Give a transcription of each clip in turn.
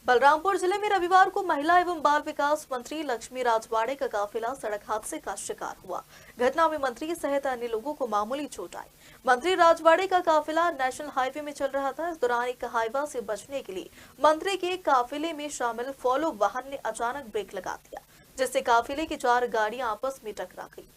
बलरामपुर जिले में रविवार को महिला एवं बाल विकास मंत्री लक्ष्मी राजवाड़े का काफिला सड़क हादसे का शिकार हुआ। घटना में मंत्री सहित अन्य लोगों को मामूली चोट आई। मंत्री राजवाड़े का काफिला नेशनल हाईवे में चल रहा था। इस दौरान एक हाईवा से बचने के लिए मंत्री के काफिले में शामिल फॉलो वाहन ने अचानक ब्रेक लगा दिया, जिससे काफिले की 4 गाड़ियां आपस में टकरा गई।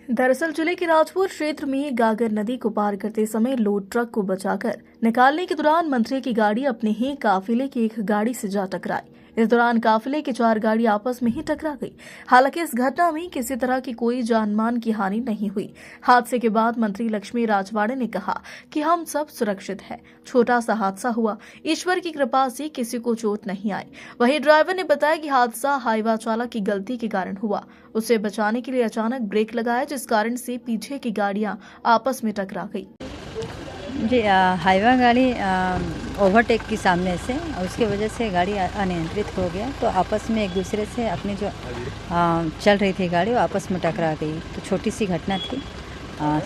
दरअसल जिले के राजपुर क्षेत्र में गागर नदी को पार करते समय लोड ट्रक को बचाकर निकालने के दौरान मंत्री की गाड़ी अपने ही काफिले की एक गाड़ी से जा टकराई। इस दौरान काफिले की 4 गाड़ी आपस में ही टकरा गई। हालांकि इस घटना में किसी तरह की कोई जानमाल की हानि नहीं हुई। हादसे के बाद मंत्री लक्ष्मी राजवाड़े ने कहा कि हम सब सुरक्षित हैं। छोटा सा हादसा हुआ, ईश्वर की कृपा से किसी को चोट नहीं आई। वहीं ड्राइवर ने बताया कि हादसा हाईवा चालक की गलती के कारण हुआ। उसे बचाने के लिए अचानक ब्रेक लगाया, जिस कारण से पीछे की गाड़ियां आपस में टकरा गई। जी, हाईवा गाड़ी ओवरटेक की सामने से, और उसकी वजह से गाड़ी अनियंत्रित हो गया। तो आपस में एक दूसरे से अपनी जो चल रही थी गाड़ी, वो आपस में टकरा गई। तो छोटी सी घटना थी।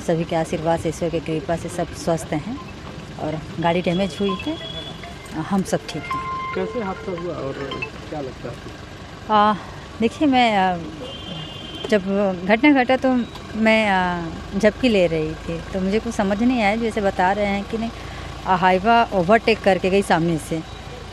सभी के आशीर्वाद से, ईश्वर की कृपा से सब स्वस्थ हैं और गाड़ी डैमेज हुई है। हम सब ठीक हैं। कैसे हादसा हुआ और क्या लगता है? देखिए, मैं जब घटना घटा तो मैं झपकी ले रही थी, तो मुझे कुछ समझ नहीं आया। जैसे बता रहे हैं कि नहीं, हाईवा ओवरटेक करके गई सामने से,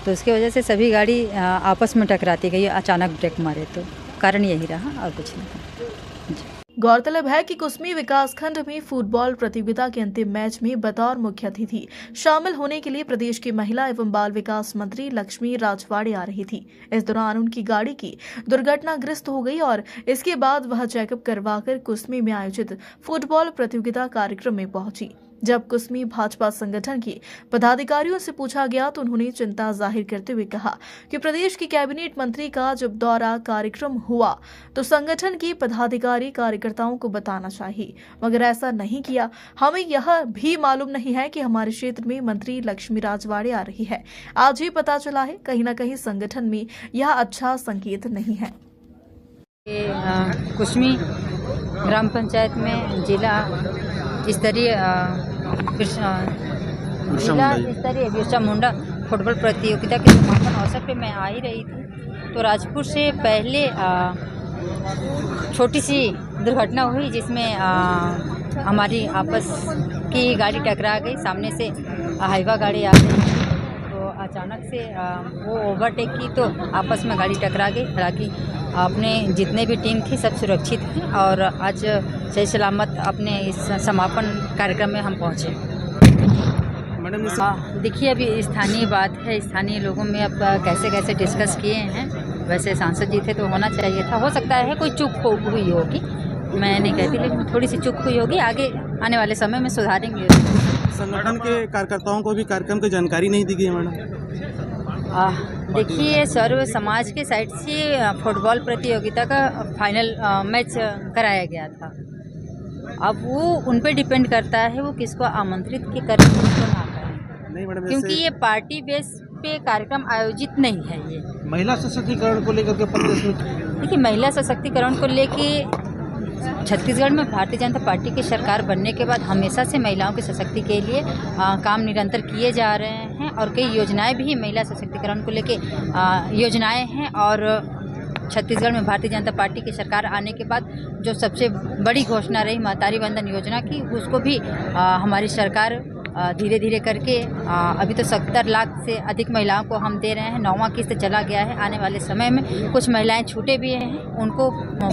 तो उसकी वजह से सभी गाड़ी आपस में टकराती गई। अचानक ब्रेक मारे तो कारण यही रहा और कुछ नहीं। गौरतलब है कि कुसमी विकासखंड में फुटबॉल प्रतियोगिता के अंतिम मैच में बतौर मुख्य अतिथि शामिल होने के लिए प्रदेश की महिला एवं बाल विकास मंत्री लक्ष्मी राजवाड़े आ रही थी। इस दौरान उनकी गाड़ी की दुर्घटनाग्रस्त हो गई और इसके बाद वह चेकअप करवाकर कुसमी में आयोजित फुटबॉल प्रतियोगिता कार्यक्रम में पहुंची। जब कुसमी भाजपा संगठन के पदाधिकारियों से पूछा गया तो उन्होंने चिंता जाहिर करते हुए कहा कि प्रदेश के कैबिनेट मंत्री का जब दौरा कार्यक्रम हुआ तो संगठन के पदाधिकारी कार्यकर्ताओं को बताना चाहिए, मगर ऐसा नहीं किया। हमें यह भी मालूम नहीं है कि हमारे क्षेत्र में मंत्री लक्ष्मी राजवाड़े आ रही है। आज ही पता चला है। कहीं न कहीं संगठन में यह अच्छा संकेत नहीं है। कुसमी ग्राम पंचायत में जिला स्तरीय बिरसा मुंडा फुटबॉल प्रतियोगिता के समापन अवसर पे मैं आ ही रही थी, तो राजपुर से पहले छोटी सी दुर्घटना हुई, जिसमें हमारी आपस की गाड़ी टकरा गई। सामने से हाईवा गाड़ी आ गई, तो अचानक से वो ओवरटेक की तो आपस में गाड़ी टकरा गई। हालांकि अपने जितने भी टीम थी सब सुरक्षित हैं और आज सही सलामत अपने इस समापन कार्यक्रम में हम पहुँचे। मैडम, देखिए, अभी स्थानीय बात है, स्थानीय लोगों में अब कैसे कैसे डिस्कस किए हैं। वैसे सांसद जी थे तो होना चाहिए था। हो सकता है कोई चूक हुई होगी, मैं नहीं कहती, लेकिन थोड़ी सी चूक हुई होगी। आगे आने वाले समय में सुधारेंगे। संगठन के कार्यकर्ताओं को भी कार्यक्रम की जानकारी नहीं दी गई है मैडम? देखिए, सर्व समाज के साइड से फुटबॉल प्रतियोगिता का फाइनल मैच कराया गया था। अब वो उन पे डिपेंड करता है वो किसको आमंत्रित करें, किसको ना करें। नहीं मैडम, क्योंकि ये पार्टी बेस पे कार्यक्रम आयोजित नहीं है। ये महिला सशक्तिकरण को लेकर के प्रदेश में, देखिए, महिला सशक्तिकरण को लेके छत्तीसगढ़ में भारतीय जनता पार्टी की सरकार बनने के बाद हमेशा से महिलाओं के सशक्ति के लिए काम निरंतर किए जा रहे हैं और कई योजनाएं भी महिला सशक्तिकरण को लेके योजनाएं हैं। और छत्तीसगढ़ में भारतीय जनता पार्टी की सरकार आने के बाद जो सबसे बड़ी घोषणा रही महतारी वंदन योजना की, उसको भी हमारी सरकार धीरे धीरे करके अभी तो 70 लाख से अधिक महिलाओं को हम दे रहे हैं। 9वां किस्त चला गया है। आने वाले समय में कुछ महिलाएं छूटे भी हैं, उनको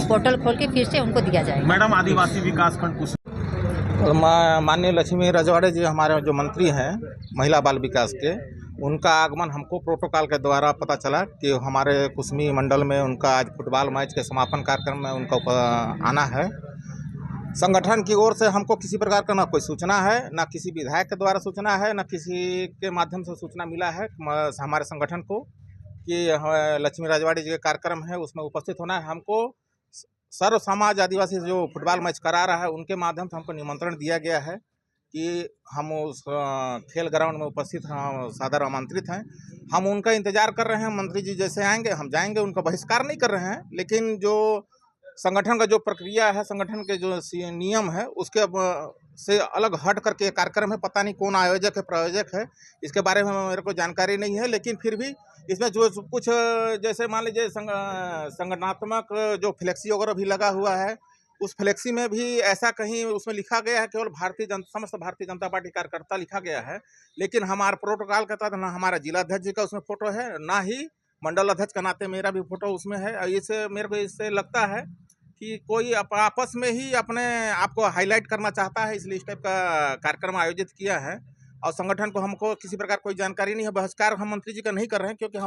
पोर्टल खोल के फिर से उनको दिया जाएगा। मैडम, आदिवासी विकास खंड माननीय लक्ष्मी राजवाड़े जी हमारे जो मंत्री हैं महिला बाल विकास के, उनका आगमन हमको प्रोटोकॉल के द्वारा पता चला कि हमारे कुसमी मंडल में उनका आज फुटबॉल मैच के समापन कार्यक्रम में उनका आना है। संगठन की ओर से हमको किसी प्रकार का ना कोई सूचना है, ना किसी विधायक के द्वारा सूचना है, ना किसी के माध्यम से सूचना मिला है हमारे संगठन को कि लक्ष्मी राजवाड़े जी का कार्यक्रम है, उसमें उपस्थित होना है। हमको सर्व समाज आदिवासी जो फुटबॉल मैच करा रहा है उनके माध्यम से हमको निमंत्रण दिया गया है कि हम उस खेल ग्राउंड में उपस्थित हैं, सादर आमंत्रित हैं। हम उनका इंतजार कर रहे हैं। मंत्री जी जैसे आएंगे हम जाएंगे, उनका बहिष्कार नहीं कर रहे हैं, लेकिन जो संगठन का जो प्रक्रिया है, संगठन के जो नियम है, उसके से अलग हट करके कार्यक्रम है। पता नहीं कौन आयोजक है, प्रायोजक है, इसके बारे में मेरे को जानकारी नहीं है। लेकिन फिर भी इसमें जो कुछ जैसे मान लीजिए संगठनात्मक जो फ्लेक्सी वगैरह भी लगा हुआ है, उस फ्लेक्सी में भी ऐसा कहीं उसमें लिखा गया है केवल समस्त भारतीय जनता पार्टी कार्यकर्ता लिखा गया है। लेकिन हमारे प्रोटोकॉल के तहत ना हमारा जिलाध्यक्ष जी का उसमें फोटो है, ना ही मंडल अध्यक्ष के नाते मेरा भी फोटो उसमें है। इससे मेरे को इससे लगता है कि कोई आपस में ही अपने आप को हाईलाइट करना चाहता है, इसलिए इस टाइप का कार्यक्रम आयोजित किया है। और संगठन को हमको किसी प्रकार कोई जानकारी नहीं है। बहिष्कार हम मंत्री जी का नहीं कर रहे हैं, क्योंकि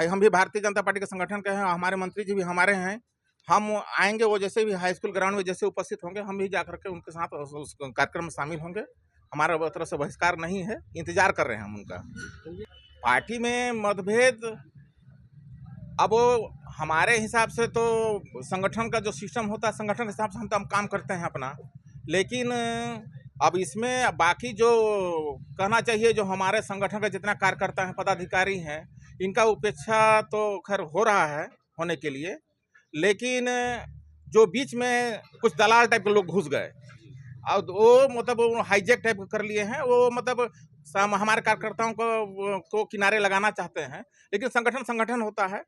हम भी भारतीय जनता पार्टी के संगठन के हैं, हमारे मंत्री जी भी हमारे हैं। हम आएंगे, वो जैसे भी हाई स्कूल ग्राउंड में जैसे उपस्थित होंगे, हम भी जाकर के उनके साथ उस कार्यक्रम में शामिल होंगे। हमारा तरफ से बहिष्कार नहीं है, इंतजार कर रहे हैं हम उनका। पार्टी में मतभेद, अब हमारे हिसाब से तो संगठन का जो सिस्टम होता है, संगठन के हिसाब से हम काम करते हैं अपना। लेकिन अब इसमें बाकी जो कहना चाहिए, जो हमारे संगठन के जितना कार्यकर्ता हैं, पदाधिकारी हैं, इनका उपेक्षा तो खैर हो रहा है होने के लिए। लेकिन जो बीच में कुछ दलाल टाइप के लोग घुस गए और वो मतलब हाईजैक टाइप कर लिए हैं, वो मतलब हमारे कार्यकर्ताओं को किनारे लगाना चाहते हैं। लेकिन संगठन होता है,